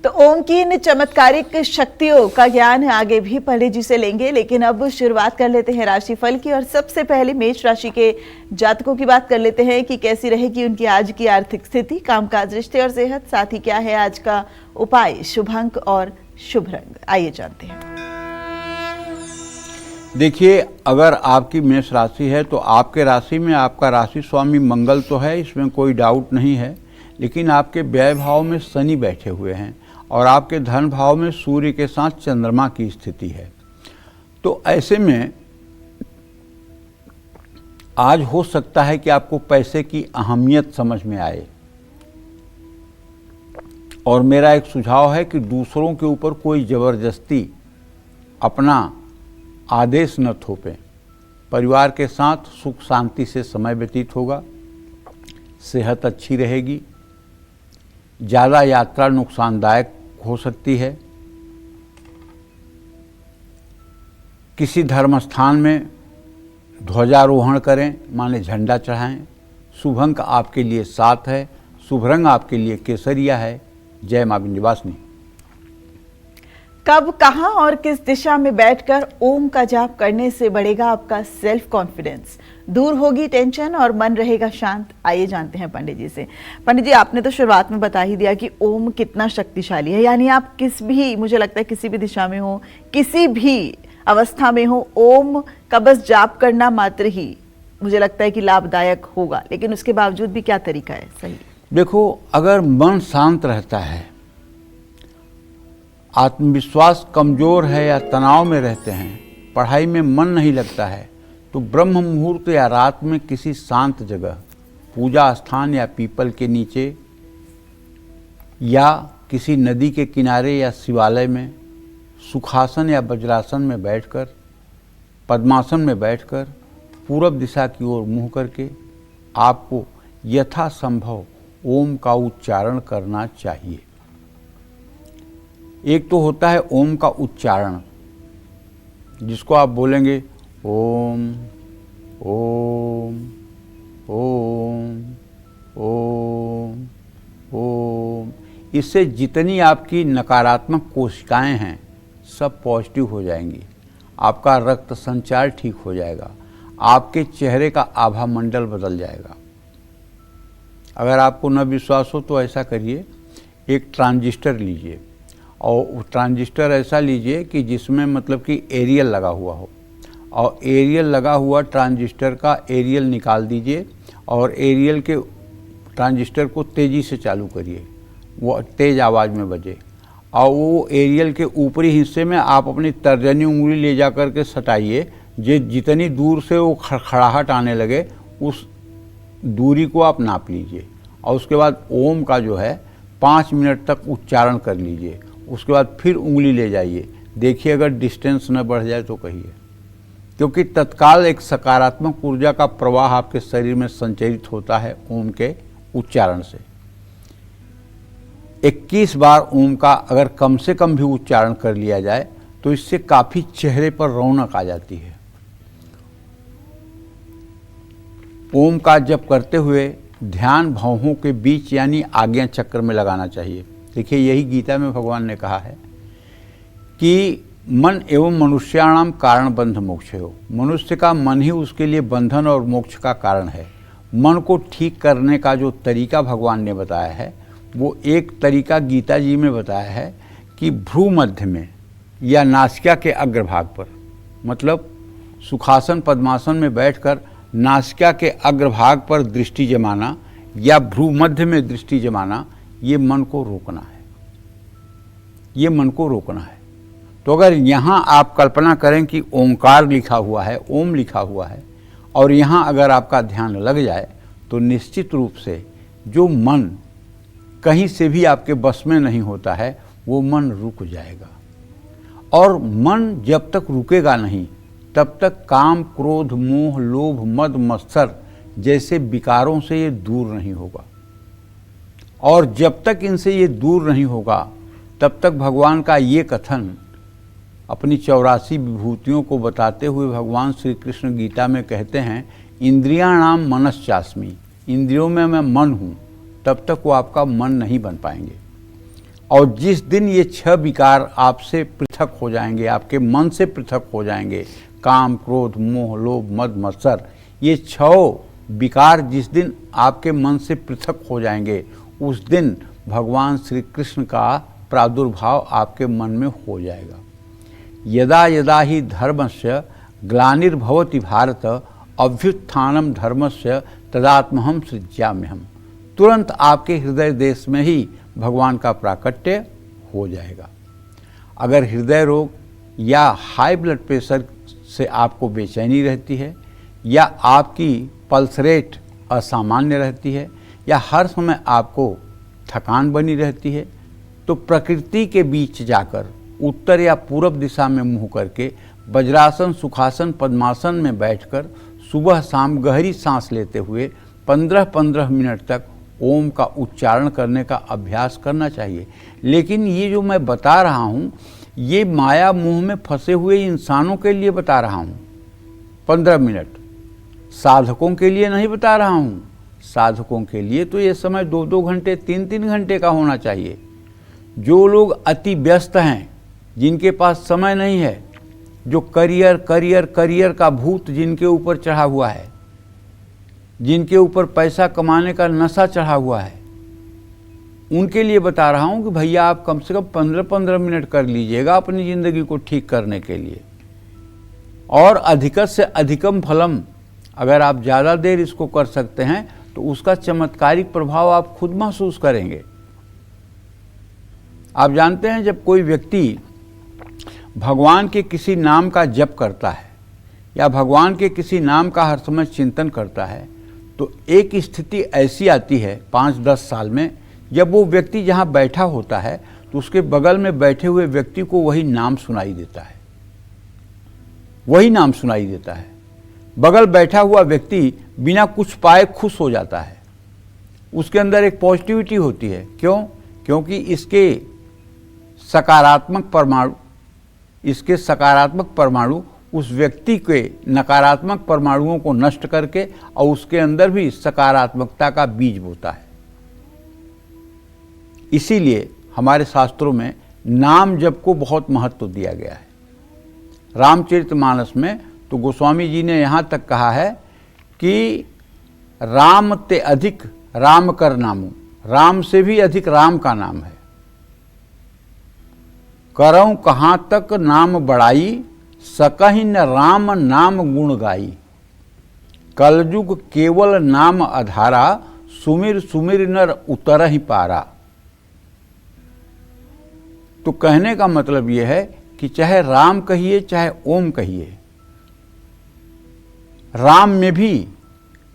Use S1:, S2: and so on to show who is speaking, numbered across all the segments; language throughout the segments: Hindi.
S1: तो ओम की इन चमत्कारिक शक्तियों का ज्ञान आगे भी पंडित जी से लेंगे, लेकिन अब शुरुआत कर लेते हैं राशिफल की। और सबसे पहले मेष राशि के जातकों की बात कर लेते हैं कि कैसी रहेगी उनकी आज की आर्थिक स्थिति, कामकाज, रिश्ते और सेहत। साथ ही क्या है आज का उपाय, शुभ अंक और शुभ रंग, आइए जानते हैं।
S2: देखिए, अगर आपकी मेष राशि है तो आपके राशि में आपका राशि स्वामी मंगल तो है, इसमें कोई डाउट नहीं है, लेकिन आपके व्यय भाव में शनि बैठे हुए हैं और आपके धन भाव में सूर्य के साथ चंद्रमा की स्थिति है। तो ऐसे में आज हो सकता है कि आपको पैसे की अहमियत समझ में आए, और मेरा एक सुझाव है कि दूसरों के ऊपर कोई ज़बरदस्ती अपना आदेश न थोपें। परिवार के साथ सुख शांति से समय व्यतीत होगा, सेहत अच्छी रहेगी, ज़्यादा यात्रा नुकसानदायक हो सकती है। किसी धर्म स्थान में ध्वजारोहण करें, माने झंडा चढ़ाएं। शुभ अंक आपके लिए 7 है, शुभ रंग आपके लिए केसरिया है। जय मां विंध्यवासिनी।
S1: कब, कहां और किस दिशा में बैठकर ओम का जाप करने से बढ़ेगा आपका सेल्फ कॉन्फिडेंस, दूर होगी टेंशन और मन रहेगा शांत, आइए जानते हैं पंडित जी से। पंडित जी, आपने तो शुरुआत में बता ही दिया कि ओम कितना शक्तिशाली है, यानी आप किस भी, मुझे लगता है किसी भी दिशा में हो, किसी भी अवस्था में हो, ओम का बस जाप करना मात्र ही मुझे लगता है कि लाभदायक होगा। लेकिन उसके बावजूद भी क्या तरीका है सही?
S2: देखो, अगर मन शांत रहता है, आत्मविश्वास कमज़ोर है या तनाव में रहते हैं, पढ़ाई में मन नहीं लगता है, तो ब्रह्म मुहूर्त या रात में किसी शांत जगह, पूजा स्थान या पीपल के नीचे या किसी नदी के किनारे या शिवालय में सुखासन या वज्रासन में बैठकर, पद्मासन में बैठकर पूरब दिशा की ओर मुँह करके आपको यथासंभव ओम का उच्चारण करना चाहिए। एक तो होता है ओम का उच्चारण, जिसको आप बोलेंगे ओम ओम ओम ओम ओम। इससे जितनी आपकी नकारात्मक कोशिकाएं हैं सब पॉजिटिव हो जाएंगी, आपका रक्त संचार ठीक हो जाएगा, आपके चेहरे का आभा मंडल बदल जाएगा। अगर आपको न विश्वास हो तो ऐसा करिए, एक ट्रांजिस्टर लीजिए और ट्रांजिस्टर ऐसा लीजिए कि जिसमें मतलब कि एरियल लगा हुआ हो, और एरियल लगा हुआ ट्रांजिस्टर का एरियल निकाल दीजिए और एरियल के ट्रांजिस्टर को तेज़ी से चालू करिए, वो तेज़ आवाज़ में बजे, और वो एरियल के ऊपरी हिस्से में आप अपनी तर्जनी उंगली ले जा कर के सटाइए। जितनी दूर से वो खड़खड़ाहट आने लगे उस दूरी को आप नाप लीजिए, और उसके बाद ओम का जो है 5 मिनट तक उच्चारण कर लीजिए। उसके बाद फिर उंगली ले जाइए, देखिए अगर डिस्टेंस न बढ़ जाए तो कहिए, क्योंकि तत्काल एक सकारात्मक ऊर्जा का प्रवाह आपके शरीर में संचरित होता है ओम के उच्चारण से। 21 बार ओम का अगर कम से कम भी उच्चारण कर लिया जाए तो इससे काफ़ी चेहरे पर रौनक आ जाती है। ओम का जप करते हुए ध्यान भौहों के बीच यानी आज्ञा चक्र में लगाना चाहिए। देखिए, यही गीता में भगवान ने कहा है कि मन एवं मनुष्याणाम कारण बंध मोक्ष हो। मनुष्य का मन ही उसके लिए बंधन और मोक्ष का कारण है। मन को ठीक करने का जो तरीका भगवान ने बताया है, वो एक तरीका गीता जी में बताया है कि भ्रू मध्य में या नासिका के अग्रभाग पर, मतलब सुखासन पद्मासन में बैठकर नासिका के अग्रभाग पर दृष्टि जमाना या भ्रू मध्य में दृष्टि जमाना, ये मन को रोकना है, ये मन को रोकना है। तो अगर यहाँ आप कल्पना करें कि ओंकार लिखा हुआ है, ओम लिखा हुआ है, और यहाँ अगर आपका ध्यान लग जाए तो निश्चित रूप से जो मन कहीं से भी आपके बस में नहीं होता है वो मन रुक जाएगा। और मन जब तक रुकेगा नहीं तब तक काम, क्रोध, मोह, लोभ, मद, मत्सर जैसे विकारों से ये दूर नहीं होगा। और जब तक इनसे ये दूर नहीं होगा तब तक भगवान का ये कथन अपनी 84 विभूतियों को बताते हुए भगवान श्री कृष्ण गीता में कहते हैं, इंद्रियाणाम मनश्चास्मि, इंद्रियों में मैं मन हूँ, तब तक वो आपका मन नहीं बन पाएंगे। और जिस दिन ये 6 विकार आपसे पृथक हो जाएंगे, आपके मन से पृथक हो जाएंगे, काम, क्रोध, मोह, लोभ, मद, मत्सर, ये 6 विकार जिस दिन आपके मन से पृथक हो जाएंगे, उस दिन भगवान श्री कृष्ण का प्रादुर्भाव आपके मन में हो जाएगा। यदा यदा ही धर्मस्य ग्लानिर्भवति भारत अभ्युत्थानम धर्मस्य तदात्महं सृज्याम्यहम्। तुरंत आपके हृदय देश में ही भगवान का प्राकट्य हो जाएगा। अगर हृदय रोग या हाई ब्लड प्रेशर से आपको बेचैनी रहती है, या आपकी पल्स रेट असामान्य रहती है, या हर समय आपको थकान बनी रहती है, तो प्रकृति के बीच जाकर उत्तर या पूरब दिशा में मुंह करके वज्रासन, सुखासन, पद्मासन में बैठकर सुबह शाम गहरी सांस लेते हुए 15-15 मिनट तक ओम का उच्चारण करने का अभ्यास करना चाहिए। लेकिन ये जो मैं बता रहा हूँ, ये माया मोह में फंसे हुए इंसानों के लिए बता रहा हूँ। 15 मिनट साधकों के लिए नहीं बता रहा हूँ। साधकों के लिए तो ये समय 2-2 घंटे, 3-3 घंटे का होना चाहिए। जो लोग अति व्यस्त हैं, जिनके पास समय नहीं है, जो करियर का भूत जिनके ऊपर चढ़ा हुआ है, जिनके ऊपर पैसा कमाने का नशा चढ़ा हुआ है, उनके लिए बता रहा हूं कि भैया आप कम से कम 15-15 मिनट कर लीजिएगा अपनी ज़िंदगी को ठीक करने के लिए। और अधिक से अधिकम फलम, अगर आप ज़्यादा देर इसको कर सकते हैं तो उसका चमत्कारिक प्रभाव आप खुद महसूस करेंगे। आप जानते हैं, जब कोई व्यक्ति भगवान के किसी नाम का जप करता है या भगवान के किसी नाम का हर समय चिंतन करता है, तो एक स्थिति ऐसी आती है 5-10 साल में, जब वो व्यक्ति जहाँ बैठा होता है तो उसके बगल में बैठे हुए व्यक्ति को वही नाम सुनाई देता है, वही नाम सुनाई देता है। बगल बैठा हुआ व्यक्ति बिना कुछ पाए खुश हो जाता है, उसके अंदर एक पॉजिटिविटी होती है। क्यों? क्योंकि इसके सकारात्मक परमाणु उस व्यक्ति के नकारात्मक परमाणुओं को नष्ट करके और उसके अंदर भी सकारात्मकता का बीज बोता है। इसीलिए हमारे शास्त्रों में नाम जप को बहुत महत्व दिया गया है। रामचरितमानस में तो गोस्वामी जी ने यहाँ तक कहा है कि राम ते अधिक राम कर नामू, राम से भी अधिक राम का नाम है। करऊं कहाँ तक नाम बढ़ाई, सकहि न राम नाम गुण गाई। कलयुग केवल नाम आधारा, सुमिर सुमिर नर उतर ही पारा। तो कहने का मतलब यह है कि चाहे राम कहिए चाहे ओम कहिए, राम में भी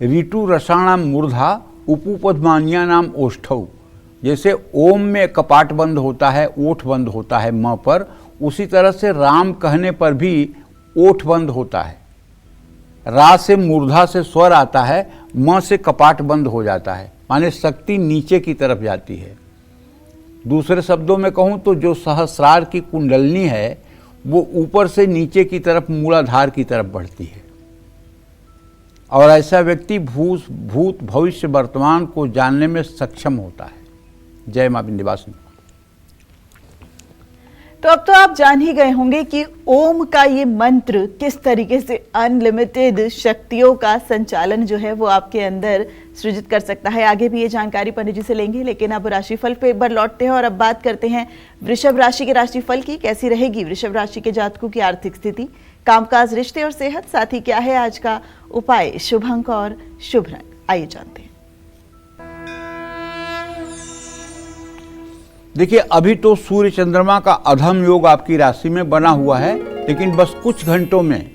S2: ऋतु रसाणाम मूर्धा उपपद्मानिया नाम ओष्ठौ, जैसे ओम में कपाट बंद होता है, ओठ बंद होता है म पर, उसी तरह से राम कहने पर भी ओठ बंद होता है। रा से मूर्धा से स्वर आता है, म से कपाट बंद हो जाता है, माने शक्ति नीचे की तरफ जाती है। दूसरे शब्दों में कहूँ तो जो सहस्रार की कुंडलनी है वो ऊपर से नीचे की तरफ मूलाधार की तरफ बढ़ती है, और ऐसा व्यक्ति भूत भविष्य वर्तमान को जानने में सक्षम होता है। जय मां विंध्यवासिनी।
S1: तो अब तो आप जान ही गए होंगे कि ओम का ये मंत्र किस तरीके से अनलिमिटेड शक्तियों का संचालन जो है वो आपके अंदर सृजित कर सकता है। आगे भी ये जानकारी पंडित जी से लेंगे, लेकिन अब राशिफल पे एक बार लौटते हैं और अब बात करते हैं वृषभ राशि के राशिफल की। कैसी रहेगी वृषभ राशि के जातकों की आर्थिक स्थिति, कामकाज, रिश्ते और सेहत, साथ ही क्या है आज का उपाय, शुभ अंक और शुभ रंग, आइए जानते हैं।
S2: देखिए, अभी तो सूर्य चंद्रमा का अधम योग आपकी राशि में बना हुआ है, लेकिन बस कुछ घंटों में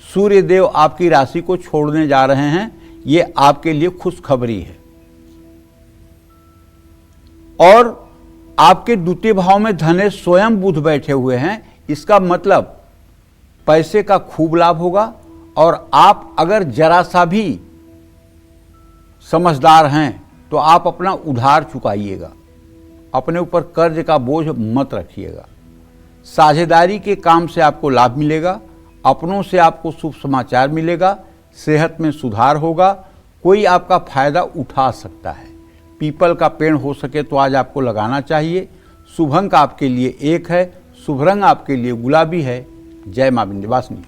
S2: सूर्य देव आपकी राशि को छोड़ने जा रहे हैं। ये आपके लिए खुशखबरी है। और आपके द्वितीय भाव में धनेश स्वयं बुध बैठे हुए हैं। इसका मतलब पैसे का खूब लाभ होगा, और आप अगर जरा सा भी समझदार हैं तो आप अपना उधार चुकाइएगा, अपने ऊपर कर्ज का बोझ मत रखिएगा। साझेदारी के काम से आपको लाभ मिलेगा, अपनों से आपको शुभ समाचार मिलेगा, सेहत में सुधार होगा, कोई आपका फायदा उठा सकता है। पीपल का पेड़ हो सके तो आज आपको लगाना चाहिए। शुभ अंक आपके लिए 1 है, शुभ रंग आपके लिए गुलाबी है। जय मां विंध्यवासिनी।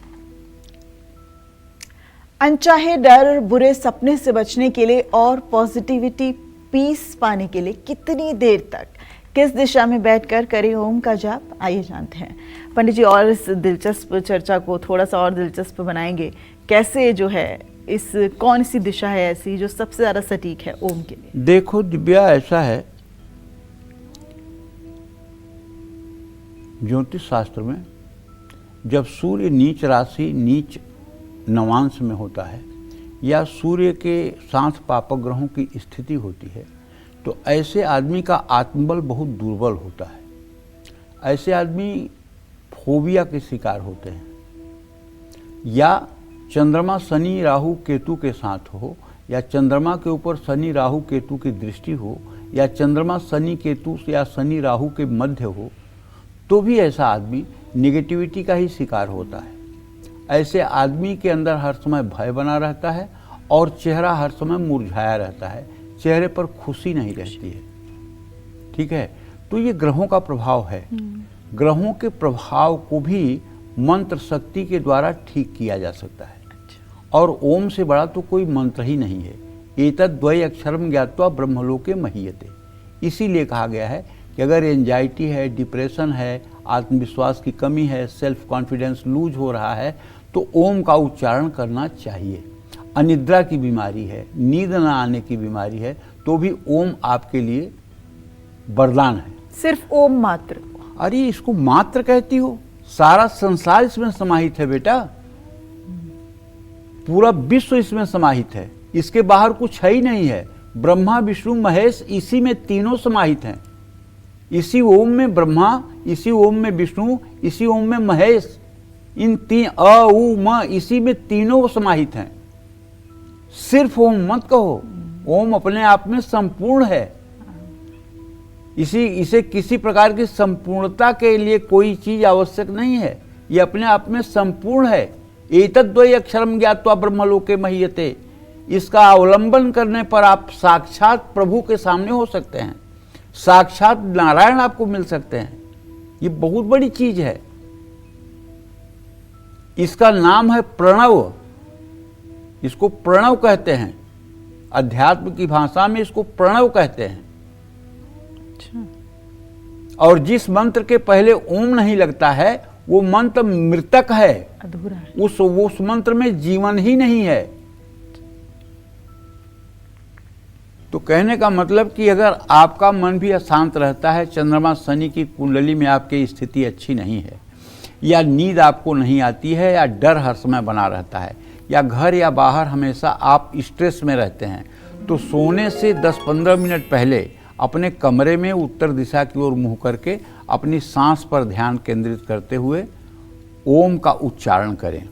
S1: अनचाहे डर, बुरे सपने से बचने के लिए और पॉजिटिविटी, पीस पाने के लिए कितनी देर तक, किस दिशा में बैठकर करें ओम का जाप, आइए जानते हैं। पंडित जी और इस दिलचस्प चर्चा को थोड़ा सा और दिलचस्प बनाएंगे, कैसे जो है इस कौन सी दिशा है ऐसी जो सबसे ज़्यादा सटीक है ओम के लिए?
S2: देखो दिव्या, ऐसा है ज्योतिष शास्त्र में, जब सूर्य नीच राशि, नीच नवांश में होता है या सूर्य के साथ पापक ग्रहों की स्थिति होती है, तो ऐसे आदमी का आत्मबल बहुत दुर्बल होता है। ऐसे आदमी फोबिया के शिकार होते हैं, या चंद्रमा शनि राहु केतु के साथ हो, या चंद्रमा के ऊपर शनि राहु केतु की दृष्टि हो, या चंद्रमा शनि केतु या शनि राहु के मध्य हो, तो भी ऐसा आदमी नेगेटिविटी का ही शिकार होता है। ऐसे आदमी के अंदर हर समय भय बना रहता है और चेहरा हर समय मुरझाया रहता है, चेहरे पर खुशी नहीं रहती है। ठीक है, तो ये ग्रहों का प्रभाव है। ग्रहों के प्रभाव को भी मंत्र शक्ति के द्वारा ठीक किया जा सकता है। और ओम से बड़ा तो कोई मंत्र ही नहीं है। एतद् द्वय अक्षरम ज्ञात्वा ब्रह्मलोके महीयते। इसीलिए कहा गया है कि अगर एंजाइटी है, डिप्रेशन है, आत्मविश्वास की कमी है, सेल्फ कॉन्फिडेंस लूज हो रहा है, तो ओम का उच्चारण करना चाहिए। अनिद्रा की बीमारी है, नींद न आने की बीमारी है, तो भी ओम आपके लिए वरदान है।
S1: सिर्फ ओम मात्र?
S2: अरे इसको मात्र कहती हो, सारा संसार इसमें समाहित है बेटा, पूरा विश्व इसमें समाहित है, इसके बाहर कुछ है ही नहीं है। ब्रह्मा विष्णु महेश, इसी में तीनों समाहित हैं। इसी ओम में ब्रह्मा, इसी ओम में विष्णु, इसी ओम में महेश, इन तीन अ उ म, इसी में तीनों समाहित हैं। सिर्फ ओम मत कहो, ओम अपने आप में संपूर्ण है। इसे किसी प्रकार की संपूर्णता के लिए कोई चीज आवश्यक नहीं है, ये अपने आप में संपूर्ण है। एतद्वय अक्षरम ज्ञात्वा ब्रह्मलोके महीयते, इसका अवलंबन करने पर आप साक्षात प्रभु के सामने हो सकते हैं, साक्षात नारायण आपको मिल सकते हैं। ये बहुत बड़ी चीज है। इसका नाम है प्रणव, इसको प्रणव कहते हैं। अध्यात्म की भाषा में इसको प्रणव कहते हैं। और जिस मंत्र के पहले ओम नहीं लगता है, वो मंत्र मृतक है,
S1: अधूरा है।
S2: उस मंत्र में जीवन ही नहीं है। तो कहने का मतलब कि अगर आपका मन भी अशांत रहता है, चंद्रमा शनि की कुंडली में आपकी स्थिति अच्छी नहीं है, या नींद आपको नहीं आती है, या डर हर समय बना रहता है, या घर या बाहर हमेशा आप स्ट्रेस में रहते हैं, तो सोने से 10-15 मिनट पहले अपने कमरे में उत्तर दिशा की ओर मुंह करके अपनी सांस पर ध्यान केंद्रित करते हुए ओम का उच्चारण करें।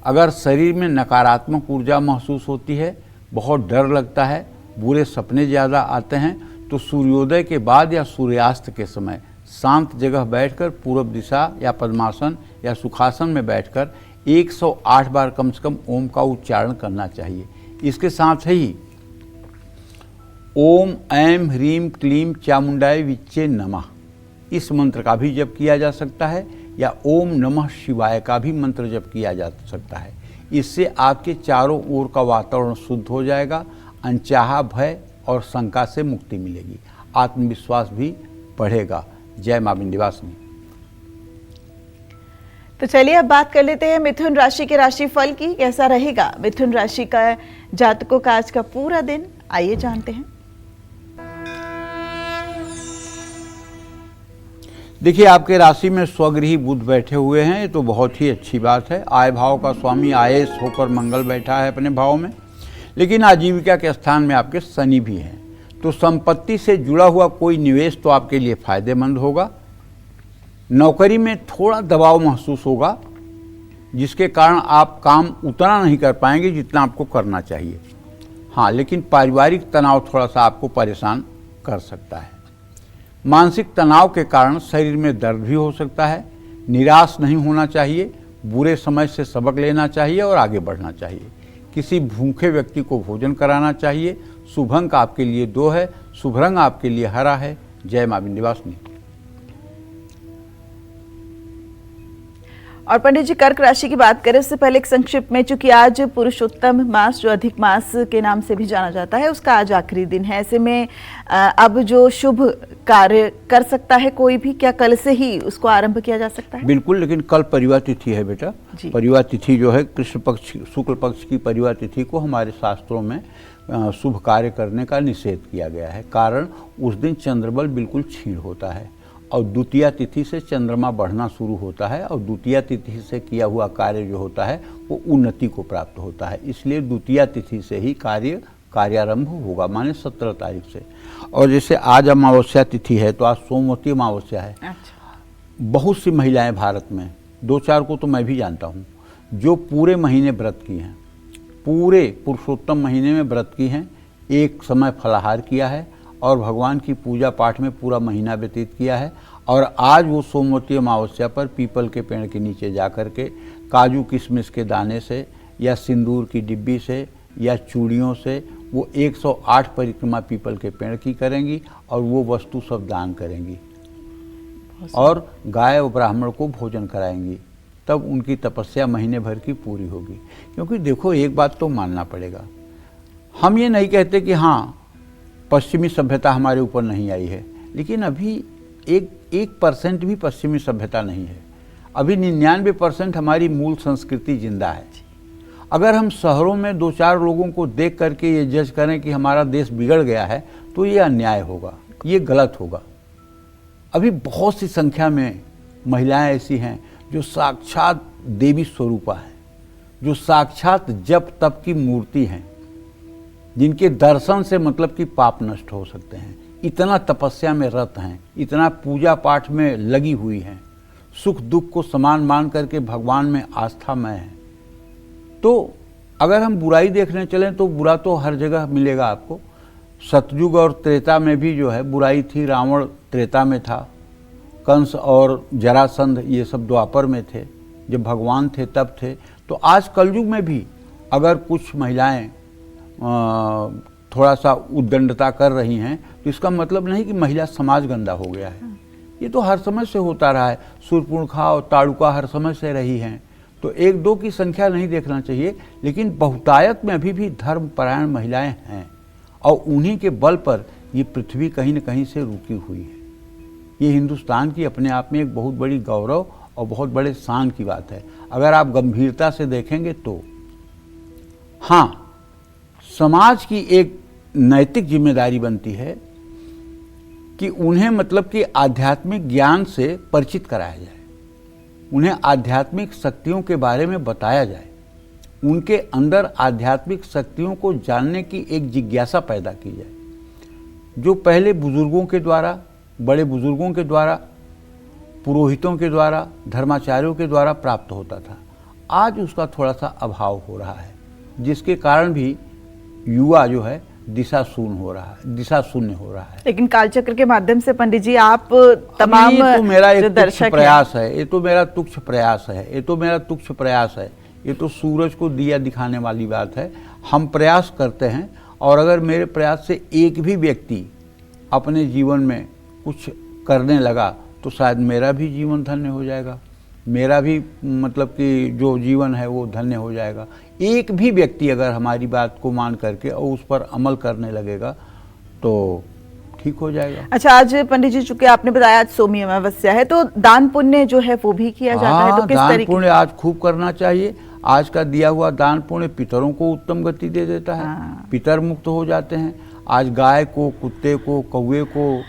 S2: अगर शरीर में नकारात्मक ऊर्जा महसूस होती है, बहुत डर लगता है, बुरे सपने ज़्यादा आते हैं, तो सूर्योदय के बाद या सूर्यास्त के समय शांत जगह बैठकर पूर्व दिशा या पद्मासन या सुखासन में बैठकर 108 बार कम से कम ओम का उच्चारण करना चाहिए। इसके साथ ही ओम ऐं ह्रीं क्लीं चामुंडाय विच्चे नमः, इस मंत्र का भी जप किया जा सकता है, या ओम नमः शिवाय का भी मंत्र जप किया जा सकता है। इससे आपके चारों ओर का वातावरण शुद्ध हो जाएगा, अनचाहा भय और शंका से मुक्ति मिलेगी, आत्मविश्वास भी बढ़ेगा। जय मां विंध्यवासिनी।
S1: तो चलिए अब बात कर लेते हैं मिथुन राशि के राशिफल की। कैसा रहेगा मिथुन राशि का जातकों का आज का पूरा दिन, आइए जानते हैं।
S2: देखिए, आपके राशि में स्वगृही बुध बैठे हुए हैं, ये तो बहुत ही अच्छी बात है। आय भाव का स्वामी आयेश होकर मंगल बैठा है अपने भाव में, लेकिन आजीविका के स्थान में आपके शनि भी हैं, तो संपत्ति से जुड़ा हुआ कोई निवेश तो आपके लिए फायदेमंद होगा। नौकरी में थोड़ा दबाव महसूस होगा, जिसके कारण आप काम उतना नहीं कर पाएंगे जितना आपको करना चाहिए। हाँ, लेकिन पारिवारिक तनाव थोड़ा सा आपको परेशान कर सकता है। मानसिक तनाव के कारण शरीर में दर्द भी हो सकता है। निराश नहीं होना चाहिए, बुरे समय से सबक लेना चाहिए और आगे बढ़ना चाहिए। किसी भूखे व्यक्ति को भोजन कराना चाहिए। शुभ अंक आपके लिए 2 है, शुभ रंग आपके लिए हरा है। जय मां विंध्यवासिनी।
S1: और पंडित जी कर्क राशि की बात करें उससे पहले एक संक्षिप्त में, चूंकि आज पुरुषोत्तम मास जो अधिक मास के नाम से भी जाना जाता है उसका आज आखिरी दिन है, ऐसे में अब जो शुभ कार्य कर सकता है कोई भी, क्या कल से ही उसको आरंभ किया जा सकता है?
S2: बिल्कुल, लेकिन कल परिवार तिथि है बेटा। परिवार तिथि जो है कृष्ण पक्ष शुक्ल पक्ष की परिवार तिथि को हमारे शास्त्रों में शुभ कार्य करने का निषेध किया गया है। कारण उस दिन चंद्रबल बिल्कुल क्षीण होता है और द्वितीया तिथि से चंद्रमा बढ़ना शुरू होता है और द्वितीया तिथि से किया हुआ कार्य जो होता है वो उन्नति को प्राप्त होता है। इसलिए द्वितीया तिथि से ही कार्यारंभ होगा, माने 17 तारीख से। और जैसे आज अमावस्या तिथि है तो आज सोमवती अमावस्या है।
S1: अच्छा।
S2: बहुत सी महिलाएं भारत में, 2-4 को तो मैं भी जानता हूँ, जो पूरे महीने व्रत की हैं, पूरे पुरुषोत्तम महीने में व्रत की हैं, एक समय फलाहार किया है और भगवान की पूजा पाठ में पूरा महीना व्यतीत किया है। और आज वो सोमवती अमावस्या पर पीपल के पेड़ के नीचे जा कर के काजू किशमिश के दाने से या सिंदूर की डिब्बी से या चूड़ियों से वो 108 परिक्रमा पीपल के पेड़ की करेंगी और वो वस्तु सब दान करेंगी और गाय और ब्राह्मण को भोजन कराएंगी। तब उनकी तपस्या महीने भर की पूरी होगी। क्योंकि देखो, एक बात तो मानना पड़ेगा, हम ये नहीं कहते कि हाँ पश्चिमी सभ्यता हमारे ऊपर नहीं आई है, लेकिन अभी 1% भी पश्चिमी सभ्यता नहीं है। अभी 99% हमारी मूल संस्कृति जिंदा है। अगर हम शहरों में 2-4 लोगों को देख करके ये जज करें कि हमारा देश बिगड़ गया है तो ये अन्याय होगा, ये गलत होगा। अभी बहुत सी संख्या में महिलाएं ऐसी हैं जो साक्षात देवी स्वरूपा है, जो साक्षात जप तप की मूर्ति हैं, जिनके दर्शन से मतलब कि पाप नष्ट हो सकते हैं। इतना तपस्या में रत हैं, इतना पूजा पाठ में लगी हुई हैं, सुख दुख को समान मान करके भगवान में आस्थामय हैं। तो अगर हम बुराई देखने चलें तो बुरा तो हर जगह मिलेगा आपको। सतयुग और त्रेता में भी जो है बुराई थी। रावण त्रेता में था, कंस और जरासंध ये सब द्वापर में थे, जब भगवान थे तब थे। तो आज कलयुग में भी अगर कुछ महिलाएं थोड़ा सा उद्दंडता कर रही हैं तो इसका मतलब नहीं कि महिला समाज गंदा हो गया है। ये तो हर समय से होता रहा है। शूर्पणखा और ताड़ुका हर समय से रही हैं। तो 1-2 की संख्या नहीं देखना चाहिए, लेकिन बहुतायत में अभी भी धर्मपरायण महिलाएं हैं और उन्हीं के बल पर ये पृथ्वी कहीं न कहीं से रुकी हुई है। ये हिंदुस्तान की अपने आप में एक बहुत बड़ी गौरव और बहुत बड़े शान की बात है। अगर आप गंभीरता से देखेंगे तो हाँ, समाज की एक नैतिक जिम्मेदारी बनती है कि उन्हें मतलब कि आध्यात्मिक ज्ञान से परिचित कराया जाए, उन्हें आध्यात्मिक शक्तियों के बारे में बताया जाए, उनके अंदर आध्यात्मिक शक्तियों को जानने की एक जिज्ञासा पैदा की जाए, जो पहले बुजुर्गों के द्वारा, बड़े बुजुर्गों के द्वारा, पुरोहितों के द्वारा, धर्माचार्यों के द्वारा प्राप्त होता था। आज उसका थोड़ा सा अभाव हो रहा है, जिसके कारण भी युवा जो है दिशा शून्य हो रहा है।
S1: लेकिन कालचक्र के माध्यम से पंडित जी आप तमाम
S2: ये तो मेरा एक तुच्छ प्रयास
S1: हैं।
S2: है, ये तो मेरा तुच्छ प्रयास है, ये तो सूरज को दिया दिखाने वाली बात है। हम प्रयास करते हैं और अगर मेरे प्रयास से एक भी व्यक्ति अपने जीवन में कुछ करने लगा तो शायद मेरा भी जीवन धन्य हो जाएगा, मेरा भी मतलब कि जो जीवन है वो धन्य हो जाएगा। एक भी व्यक्ति अगर हमारी बात को मान करके और उस पर अमल करने लगेगा तो ठीक हो जाएगा।
S1: अच्छा, आज पंडित जी चूंकि आपने बताया आज सोमी अमावस्या है तो दान पुण्य जो है वो भी किया जाता है, तो किस
S2: दान
S1: तरीके?
S2: पुण्य आज खूब करना चाहिए। आज का दिया हुआ दान पुण्य पितरों को उत्तम गति दे देता है। पितर मुक्त हो जाते हैं। आज गाय को, कुत्ते को, कौवे को,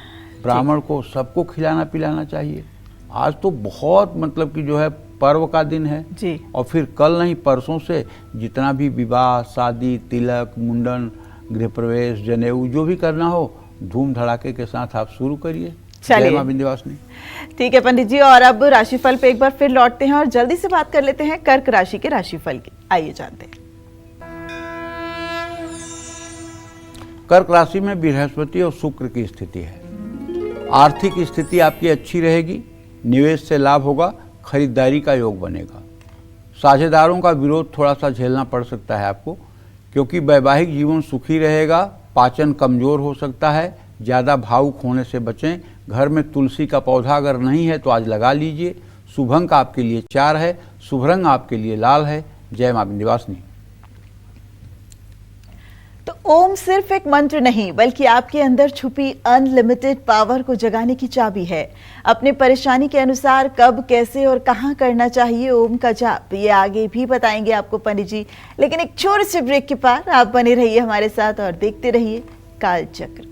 S2: ब्राह्मण को, सबको खिलाना पिलाना चाहिए। आज तो बहुत मतलब कि जो है पर्व का दिन है
S1: जी।
S2: और फिर कल नहीं परसों से जितना भी विवाह, शादी, तिलक, मुंडन, गृह प्रवेश, जनेऊ जो भी करना हो धूम धड़ाके के साथ आप शुरू करिए। जय मां विंध्यवासिनी।
S1: ठीक है पंडित जी, और अब राशिफल पे एक बार फिर लौटते हैं और जल्दी से बात कर लेते हैं कर्क राशि के राशिफल की। आइए जानते हैं।
S2: कर्क राशि में बृहस्पति और शुक्र की स्थिति है। आर्थिक स्थिति आपकी अच्छी रहेगी, निवेश से लाभ होगा, खरीदारी का योग बनेगा। साझेदारों का विरोध थोड़ा सा झेलना पड़ सकता है आपको, क्योंकि वैवाहिक जीवन सुखी रहेगा। पाचन कमजोर हो सकता है, ज़्यादा भावुक होने से बचें। घर में तुलसी का पौधा अगर नहीं है तो आज लगा लीजिए। शुभ अंक आपके लिए 4 है, शुभ रंग आपके लिए लाल है। जय मां विंध्यवासिनी।
S1: तो ओम सिर्फ एक मंत्र नहीं बल्कि आपके अंदर छुपी अनलिमिटेड पावर को जगाने की चाबी है। अपने परेशानी के अनुसार कब, कैसे और कहां करना चाहिए ओम का जाप, ये आगे भी बताएंगे आपको पंडित जी। लेकिन एक छोटे से ब्रेक के बाद आप बने रहिए हमारे साथ और देखते रहिए कालचक्र।